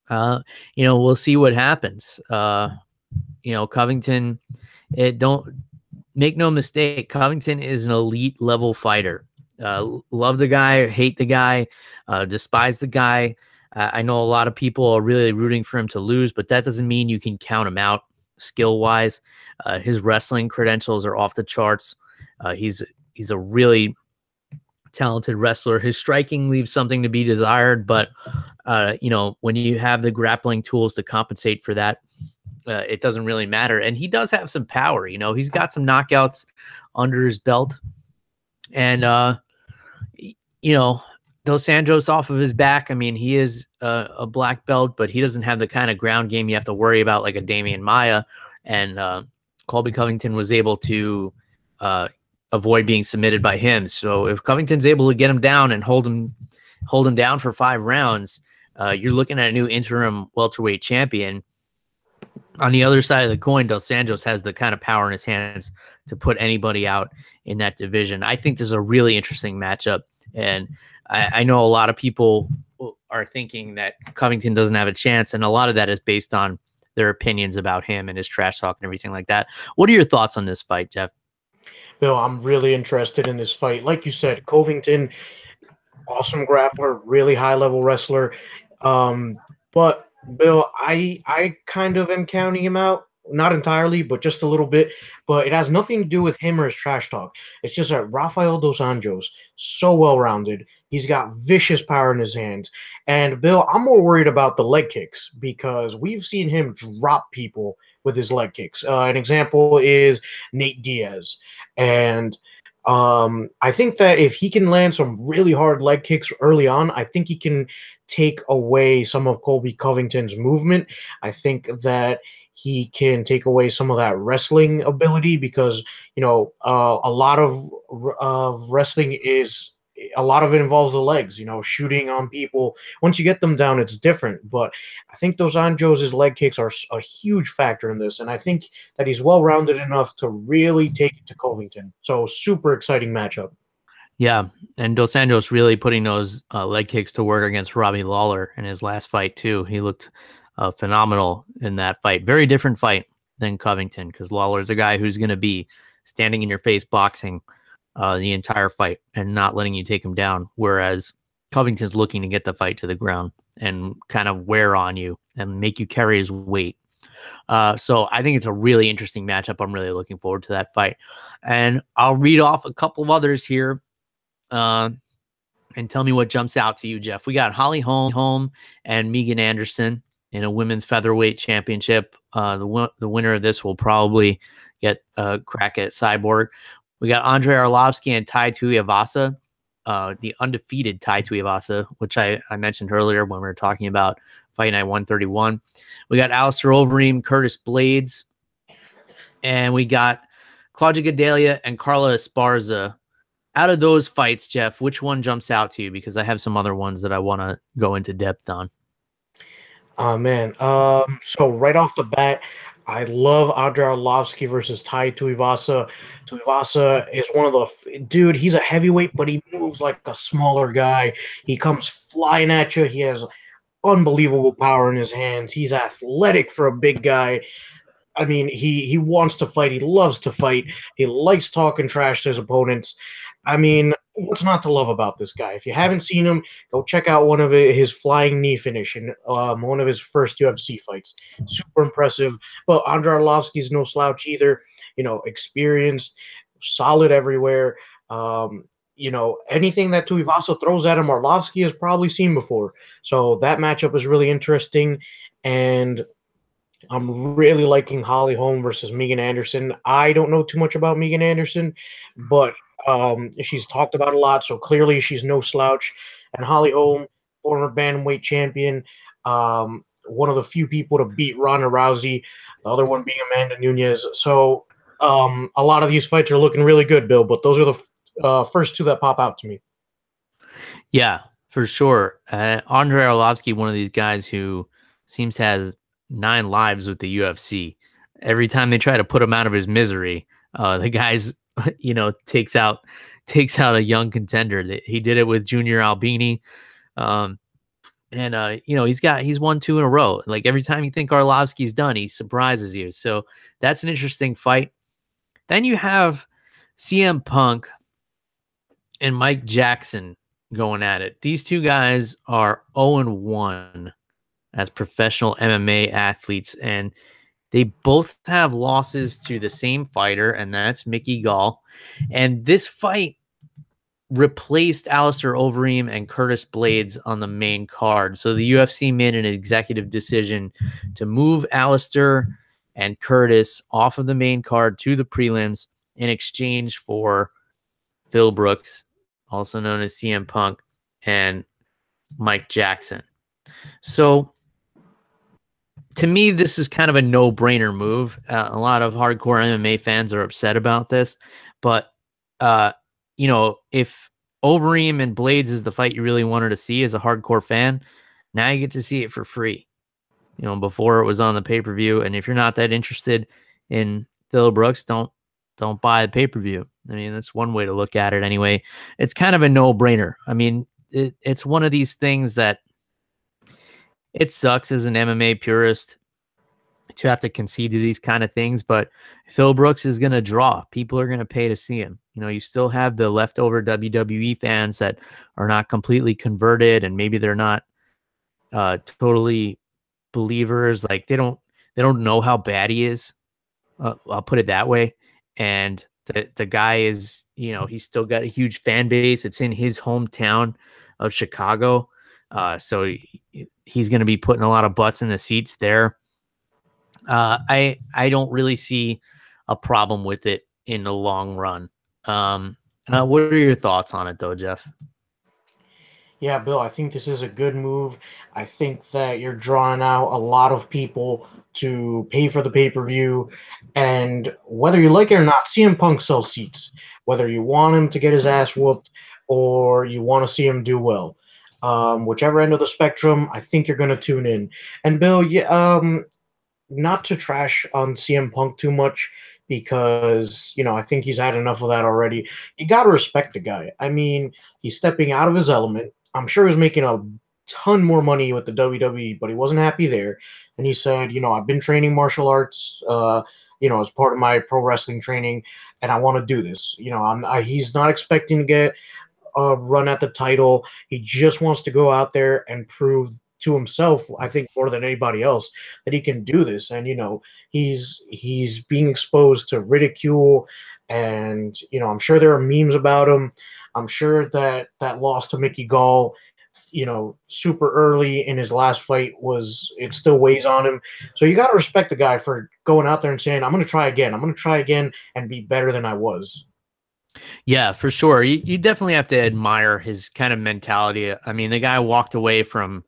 we'll see what happens. Covington, don't make no mistake, Covington is an elite level fighter. Love the guy, hate the guy, despise the guy. I know a lot of people are really rooting for him to lose, but that doesn't mean you can count him out skill-wise. His wrestling credentials are off the charts. He's a really talented wrestler. His striking leaves something to be desired, but when you have the grappling tools to compensate for that, it doesn't really matter. And he does have some power. He's got some knockouts under his belt, and Dos Anjos off of his back. I mean, he is a black belt, but he doesn't have the kind of ground game you have to worry about like a Damian Maia. And Colby Covington was able to avoid being submitted by him. So if Covington's able to get him down and hold him down for 5 rounds, you're looking at a new interim welterweight champion. On the other side of the coin, Dos Anjos has the kind of power in his hands to put anybody out in that division. I think this is a really interesting matchup. And I know a lot of people are thinking that Covington doesn't have a chance, and a lot of that is based on their opinions about him and his trash talk and everything like that. What are your thoughts on this fight, Jeff? Bill, I'm really interested in this fight. Like you said, Covington, awesome grappler, really high-level wrestler. But, Bill, I kind of am counting him out. Not entirely, but just a little bit. But it has nothing to do with him or his trash talk. It's just that Rafael dos Anjos, so well-rounded. He's got vicious power in his hands. And, Bill, I'm more worried about the leg kicks because we've seen him drop people with his leg kicks. An example is Nate Diaz. And I think that if he can land some really hard leg kicks early on, I think he can take away some of Colby Covington's movement. I think that he can take away some of that wrestling ability because, a lot of wrestling is a lot of it involves the legs, shooting on people. Once you get them down, it's different. But I think dos Anjos' leg kicks are a huge factor in this. And I think that he's well-rounded enough to really take it to Covington. So super exciting matchup. Yeah, and Dos Anjos really putting those leg kicks to work against Robbie Lawler in his last fight too. He looked phenomenal in that fight. Very different fight. than Covington, because Lawler's a guy who's going to be standing in your face boxing the entire fight and not letting you take him down, whereas Covington's looking to get the fight to the ground and kind of wear on you and make you carry his weight. So I think it's a really interesting matchup. I'm really looking forward to that fight. And I'll read off a couple of others here and tell me what jumps out to you, Jeff. We got Holly Holm and Megan Anderson in a women's featherweight championship. The winner of this will probably get a crack at Cyborg. We got Andrei Arlovsky and Tai Tuivasa, the undefeated Tai Tuivasa, which I mentioned earlier when we were talking about Fight Night 131. We got Alistair Overeem, Curtis Blades, and we got Claudia Gadelha and Carla Esparza. Out of those fights, Jeff, which one jumps out to you? Because I have some other ones that I want to go into depth on. Oh man. So right off the bat, I love Andrei Arlovsky versus Tai Tuivasa. Tuivasa is one of the dude. He's a heavyweight, but he moves like a smaller guy. He comes flying at you. He has unbelievable power in his hands. He's athletic for a big guy. I mean, he wants to fight. He loves to fight. He likes talking trash to his opponents. I mean, what's not to love about this guy? If you haven't seen him, go check out one of his flying knee finish in one of his first UFC fights. Super impressive. But Andrei Arlovsky's no slouch either. You know, experienced, solid everywhere. Anything that Tuivasa throws at him, Arlovsky has probably seen before. So that matchup is really interesting. And I'm really liking Holly Holm versus Megan Anderson. I don't know too much about Megan Anderson, but she's talked about a lot, so clearly she's no slouch. And Holly Holm, former bantamweight champion, one of the few people to beat Ronda Rousey, the other one being Amanda Nunes. So a lot of these fights are looking really good, Bill, but those are the first two that pop out to me. Yeah, for sure. Andrei Arlovsky, one of these guys who seems to have 9 lives with the UFC. Every time they try to put him out of his misery, the guy's takes out a young contender. He did it with Junior Albini, and he's won 2 in a row. Like every time you think Arlovsky's done, he surprises you. So that's an interesting fight. Then you have CM Punk and Mike Jackson going at it. These two guys are 0-1 as professional MMA athletes, and they both have losses to the same fighter, and that's Mickey Gall. And this fight replaced Alistair Overeem and Curtis Blades on the main card. So the UFC made an executive decision to move Alistair and Curtis off of the main card to the prelims in exchange for Phil Brooks, also known as CM Punk, and Mike Jackson. So to me, this is kind of a no-brainer move. A lot of hardcore MMA fans are upset about this, but if Overeem and Blades is the fight you really wanted to see as a hardcore fan, now you get to see it for free. Before it was on the pay-per-view, and if you're not that interested in Phil Brooks, don't buy the pay-per-view. I mean, that's one way to look at it anyway. It's kind of a no-brainer. I mean, it's one of these things that it sucks as an MMA purist to have to concede to these kind of things, but Phil Brooks is going to draw. People are going to pay to see him. You still have the leftover WWE fans that are not completely converted, and maybe they're not totally believers. Like they don't know how bad he is. I'll put it that way. And the guy is, he's still got a huge fan base. It's in his hometown of Chicago. So he's going to be putting a lot of butts in the seats there. I don't really see a problem with it in the long run. What are your thoughts on it though, Jeff? Yeah, Bill, I think this is a good move. I think that you're drawing out a lot of people to pay for the pay-per-view. And whether you like it or not, CM Punk sells seats. Whether you want him to get his ass whooped or you want to see him do well. Whichever end of the spectrum, I think you're going to tune in. And Bill, not to trash on CM Punk too much because, I think he's had enough of that already. You got to respect the guy. I mean, he's stepping out of his element. I'm sure he's making a ton more money with the WWE, but he wasn't happy there. And he said, I've been training martial arts, as part of my pro wrestling training, and I want to do this. He's not expecting to get a run at the title. He just wants to go out there and prove to himself, I think more than anybody else, that he can do this. And he's being exposed to ridicule, and I'm sure there are memes about him. I'm sure that loss to Mickey Gall, super early in his last fight, it still weighs on him. So you got to respect the guy for going out there and saying, I'm going to try again. I'm going to try again and be better than I was. Yeah, for sure. You definitely have to admire his kind of mentality. I mean, the guy walked away from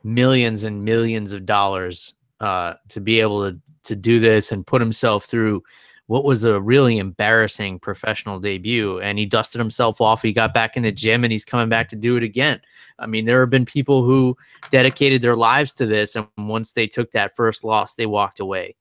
millions and millions of dollars to be able to do this and put himself through what was a really embarrassing professional debut. And he dusted himself off. He got back in the gym and he's coming back to do it again. I mean, there have been people who dedicated their lives to this, and once they took that first loss, they walked away.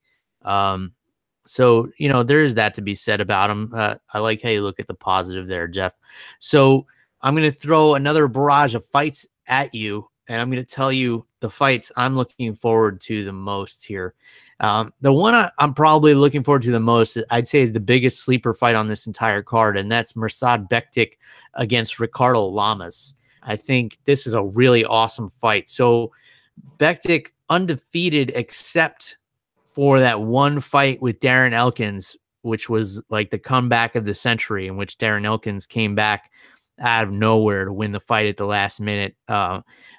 So, there is that to be said about him. I like how you look at the positive there, Jeff. So I'm going to throw another barrage of fights at you, and I'm going to tell you the fights I'm looking forward to the most here. The one I'm probably looking forward to the most, I'd say, is the biggest sleeper fight on this entire card, and that's Mirsad Bektic against Ricardo Lamas. I think this is a really awesome fight. So Bektic undefeated except for that one fight with Darren Elkins, which was like the comeback of the century, in which Darren Elkins came back out of nowhere to win the fight at the last minute.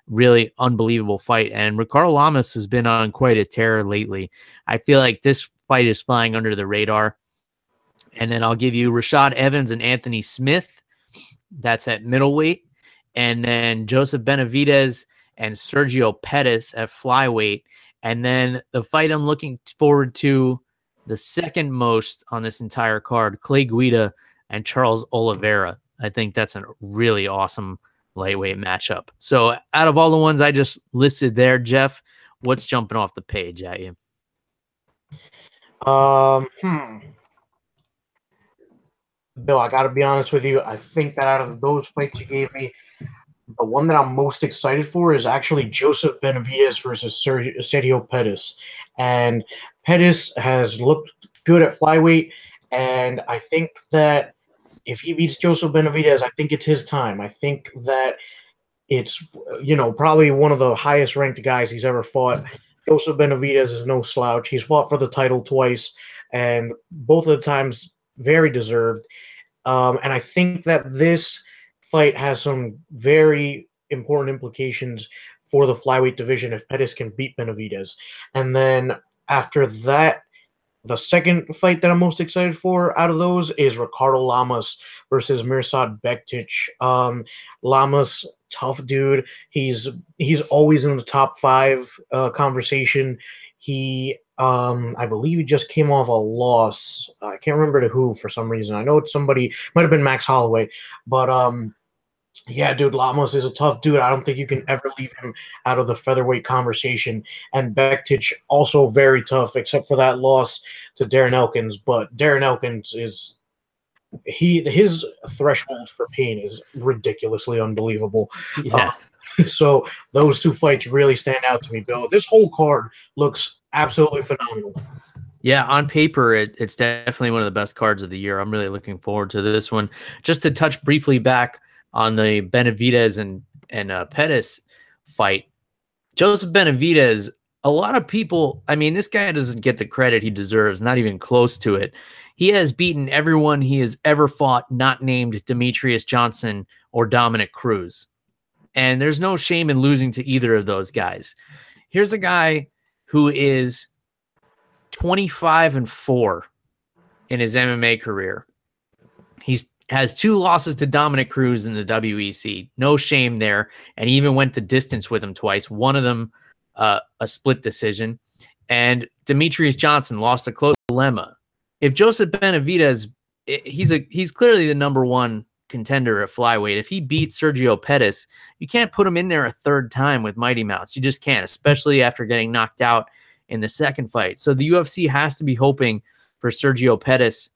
Really unbelievable fight. And Ricardo Lamas has been on quite a tear lately. I feel like this fight is flying under the radar. And then I'll give you Rashad Evans and Anthony Smith. That's at middleweight. And then Joseph Benavidez and Sergio Pettis at flyweight. And then the fight I'm looking forward to the second most on this entire card, Clay Guida and Charles Oliveira. I think that's a really awesome lightweight matchup. So out of all the ones I just listed there, Jeff, what's jumping off the page at you? Bill, I got to be honest with you. I think that out of those fights you gave me, the one that I'm most excited for is actually Joseph Benavidez versus Sergio Pettis. And Pettis has looked good at flyweight, and I think that if he beats Joseph Benavidez, I think it's his time. I think that it's, probably one of the highest ranked guys he's ever fought. Joseph Benavidez is no slouch. He's fought for the title twice, and both of the times very deserved. And I think that this fight has some very important implications for the flyweight division if Pettis can beat Benavidez. And then after that, the second fight that I'm most excited for out of those is Ricardo Lamas versus Mirsad Bektic. Lamas, tough dude. He's always in the top 5 conversation. I believe he just came off a loss. I can't remember to who for some reason. I know it's somebody, might have been Max Holloway, but yeah, dude, Lamas is a tough dude. I don't think you can ever leave him out of the featherweight conversation. And Bektic also very tough, except for that loss to Darren Elkins. But Darren Elkins his threshold for pain is ridiculously unbelievable. Yeah. So those two fights really stand out to me, Bill. This whole card looks absolutely phenomenal. Yeah, on paper, it's definitely one of the best cards of the year. I'm really looking forward to this one. Just to touch briefly back on the Benavidez and Pettis fight, Joseph Benavidez, a lot of people, I mean, this guy doesn't get the credit he deserves, not even close to it. He has beaten everyone he has ever fought, not named Demetrius Johnson or Dominic Cruz. And there's no shame in losing to either of those guys. Here's a guy who is 25-4 in his MMA career. He has 2 losses to Dominic Cruz in the WEC. No shame there. And he even went the distance with him twice. One of them, a split decision. And Demetrius Johnson lost a close dilemma. If Joseph Benavidez, he's clearly the number 1 contender at flyweight. If he beats Sergio Pettis, you can't put him in there a third time with Mighty Mouse. You just can't, especially after getting knocked out in the second fight. So the UFC has to be hoping for Sergio Pettis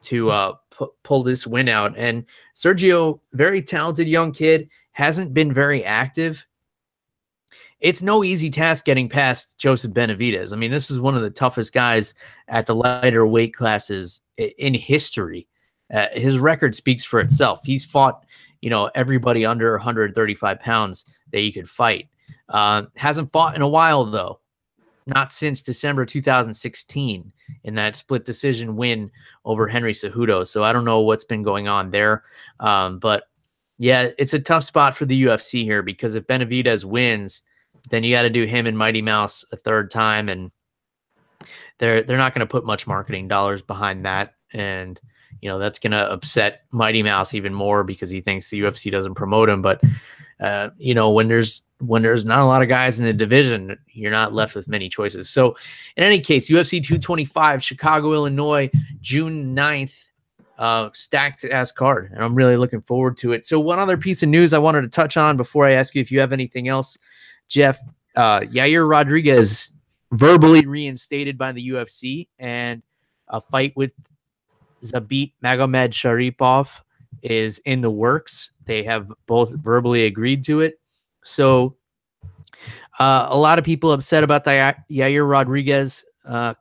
to pull this win out. And Sergio, very talented young kid, hasn't been very active it's no easy task getting past Joseph Benavidez. I mean, this is one of the toughest guys at the lighter weight classes in history. His record speaks for itself. He's fought, everybody under 135 pounds that he could fight. Hasn't fought in a while, though. Not since December 2016 in that split decision win over Henry Cejudo. So I don't know what's been going on there. But yeah, it's a tough spot for the UFC here, because if Benavidez wins, then you got to do him and Mighty Mouse a third time, and they're not going to put much marketing dollars behind that, and that's going to upset Mighty Mouse even more because he thinks the UFC doesn't promote him. But when there's not a lot of guys in the division, you're not left with many choices. So in any case, UFC 225, Chicago, Illinois, June 9th. Stacked ass card, and I'm really looking forward to it. So one other piece of news I wanted to touch on before I ask you if you have anything else, Jeff. Yair Rodriguez verbally reinstated by the UFC, and a fight with Zabit Magomedsharipov is in the works. They have both verbally agreed to it. So a lot of people upset about the Yair Rodriguez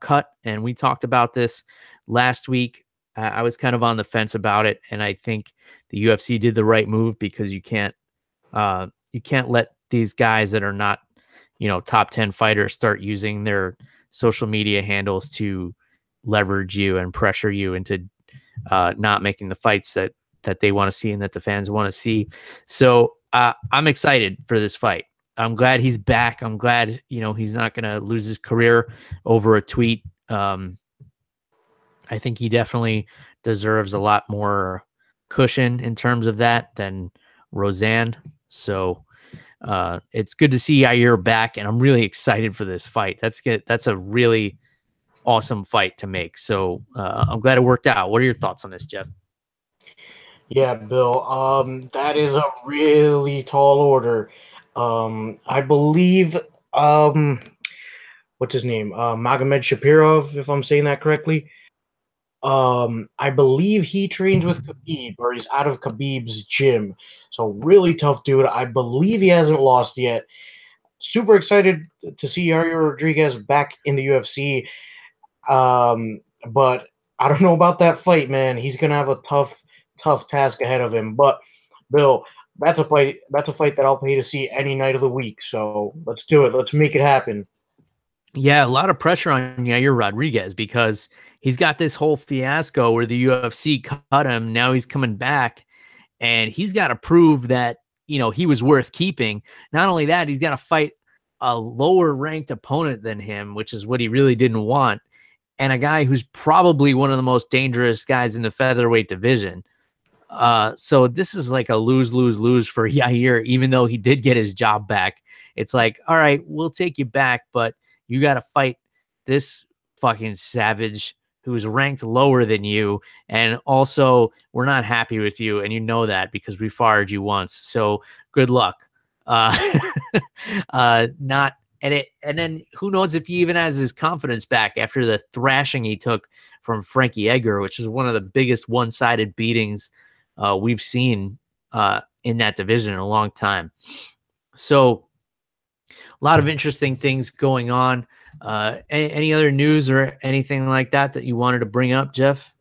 cut, and we talked about this last week. I was kind of on the fence about it, and I think the UFC did the right move, because you can't let these guys that are not, top 10 fighters start using their social media handles to leverage you and pressure you into not making the fights that they want to see and that the fans want to see. So I'm excited for this fight. I'm glad he's back. I'm glad, he's not going to lose his career over a tweet. I think he definitely deserves a lot more cushion in terms of that than Roseanne. So it's good to see Yair back, and I'm really excited for this fight. That's a really awesome fight to make. So I'm glad it worked out. What are your thoughts on this, Jeff? Yeah, Bill. That is a really tall order. I believe what's his name? Magomed Shapirov, if I'm saying that correctly. I believe he trains with Khabib, or he's out of Khabib's gym. So really tough dude. I believe he hasn't lost yet. Super excited to see Yair Rodriguez back in the UFC. But I don't know about that fight, man. He's gonna have a tough task ahead of him. But Bill, that's a fight. That's a fight that I'll pay to see any night of the week. So let's do it. Let's make it happen. Yeah, a lot of pressure on Yair Rodriguez, because he's got this whole fiasco where the UFC cut him. Now he's coming back, and he's got to prove that, he was worth keeping. Not only that, he's got to fight a lower ranked opponent than him, which is what he really didn't want, and a guy who's probably one of the most dangerous guys in the featherweight division. So this is like a lose for Yair, even though he did get his job back. It's like, all right, we'll take you back, but you got to fight this fucking savage who's ranked lower than you. And also, we're not happy with you, and you know that because we fired you once. So good luck. Not and then who knows if he even has his confidence back after the thrashing he took from Frankie Edgar, which is one of the biggest one-sided beatings we've seen in that division in a long time. So a lot of interesting things going on. Any other news or anything like that you wanted to bring up, Jeff?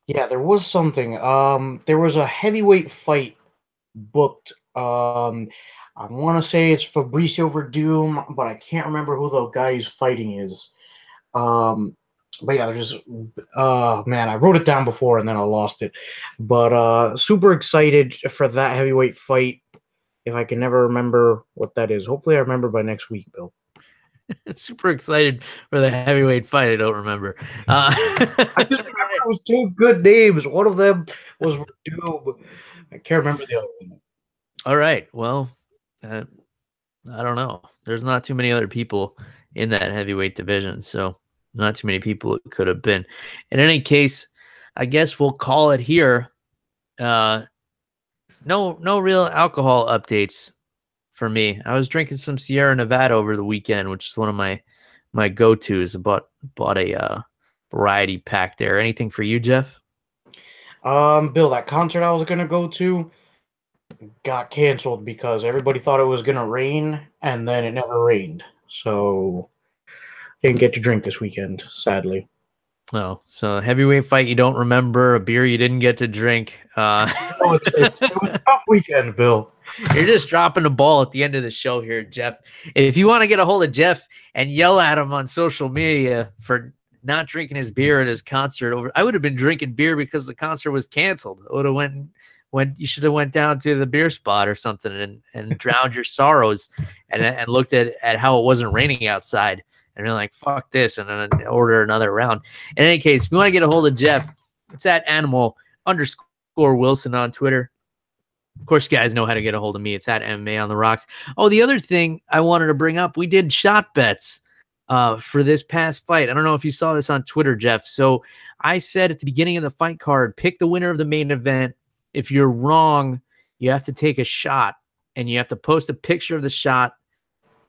Yeah, there was something. There was a heavyweight fight booked. I want to say it's Fabricio Verdum, but I can't remember who the guy he's fighting is. But yeah, just man, I wrote it down before and then I lost it. But super excited for that heavyweight fight. If I can never remember what that is, hopefully I remember by next week, Bill. Super excited for the heavyweight fight. I don't remember. I just remember it was two good names. One of them was Verdum. I can't remember the other one. All right. Well, I don't know. There's not too many other people in that heavyweight division, so not too many people it could have been. In any case, I guess we'll call it here. No real alcohol updates for me. I was drinking some Sierra Nevada over the weekend, which is one of my go-tos. Bought a variety pack there. Anything for you, Jeff? Bill, that concert I was gonna go to, got canceled because everybody thought it was going to rain, and then it never rained. So didn't get to drink this weekend, sadly. Oh, so heavyweight fight you don't remember, a beer you didn't get to drink. It was a tough weekend, Bill. You're just dropping the ball at the end of the show here, Jeff. If you want to get a hold of Jeff and yell at him on social media for not drinking his beer at his concert, I would have been drinking beer because the concert was canceled. I would have went you should have went down to the beer spot or something and drowned your sorrows and looked at how it wasn't raining outside and you're like, fuck this, and then order another round. In any case, if you want to get a hold of Jeff, it's at @animal_Wilson on Twitter. Of course, you guys know how to get a hold of me. It's at MMA on the Rocks. Oh, the other thing I wanted to bring up, we did shot bets for this past fight. I don't know if you saw this on Twitter, Jeff. So I said at the beginning of the fight card, pick the winner of the main event. If you're wrong, you have to take a shot, and you have to post a picture of the shot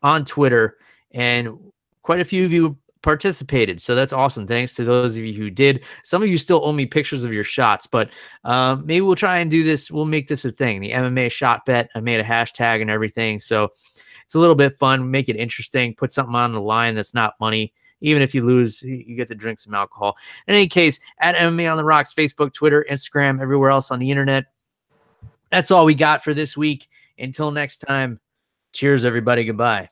on Twitter. And quite a few of you participated, so that's awesome. Thanks to those of you who did. Some of you still owe me pictures of your shots, but maybe we'll try and do this. We'll make this a thing, the MMA shot bet. I made a hashtag and everything, so it's a little bit fun. Make it interesting. Put something on the line that's not money. Even if you lose, you get to drink some alcohol. In any case, at MMA on the Rocks, Facebook, Twitter, Instagram, everywhere else on the internet. That's all we got for this week. Until next time, cheers, everybody. Goodbye.